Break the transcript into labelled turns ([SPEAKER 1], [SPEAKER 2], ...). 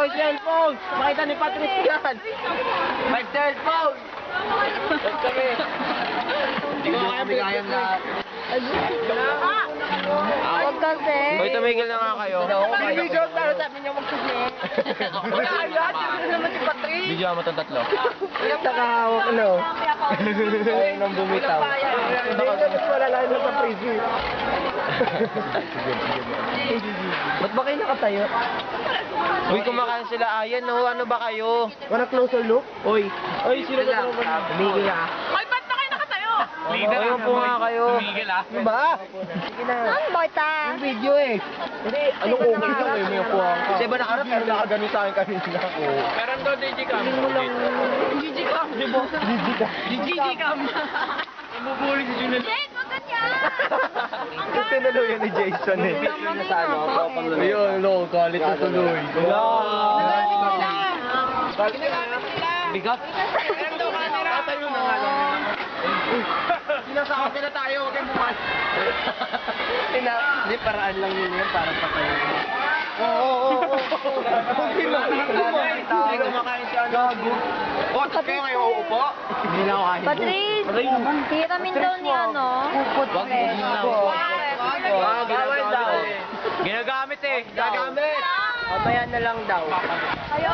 [SPEAKER 1] yung cellphone! Makita ni Patrice yan! May cellphone! Hindi ko kayang lahat.
[SPEAKER 2] Huwag kasi.
[SPEAKER 3] Hoy, tumigil na nga kayo.
[SPEAKER 1] Video, pero sabi niya magsusunod. Ayun naman si Patrice!
[SPEAKER 3] Video mo itong tatlo.
[SPEAKER 1] Nakahawak, no? Ayun nang bumitaw. Hindi na wala lang sa prison. Ba't ba kayo nakatayo?
[SPEAKER 3] Uy, kumakain sila. Ayan, no. Ano ba kayo?
[SPEAKER 1] Wanna closer look? Oy. Oy, sino ba ito? Tumigil ah.
[SPEAKER 4] Hoy, ba't na kayo nakatayo?
[SPEAKER 3] Ayun po nga kayo.
[SPEAKER 1] Ano ba? Sige na.
[SPEAKER 2] Ano ba ita?
[SPEAKER 1] Yung video eh. Hindi, ano okay lang eh, may upuan ka. Kasi ba nakarap, pero nakagano sa akin kanina.
[SPEAKER 3] Meron daw digicam.
[SPEAKER 4] Gigicam. Gigicam.
[SPEAKER 3] Bumubuli si Junel.
[SPEAKER 4] Jake, wag ganyan.
[SPEAKER 1] Kasi naluyan ni Jason eh. Ayun, no, galit na tuloy.
[SPEAKER 4] Nagalit sila.
[SPEAKER 3] Bigat.
[SPEAKER 4] Meron daw camera.
[SPEAKER 1] Tatayo na nga lang. Sinasakot nila tayo, huwag kayong bukas. Hindi, paraan lang yun yan, para patayo. Oo. Hindi lang. Hindi kumakain siya. Gago. O, tapos kayo ngayon uupo? Hindi na ako kain.
[SPEAKER 2] Patrice, tiramin daw ni ano?
[SPEAKER 3] Wag mo.
[SPEAKER 1] Bawal daw.
[SPEAKER 3] Ginagamit eh.
[SPEAKER 1] Gagamit. Mamaya na lang daw.
[SPEAKER 2] Ayo.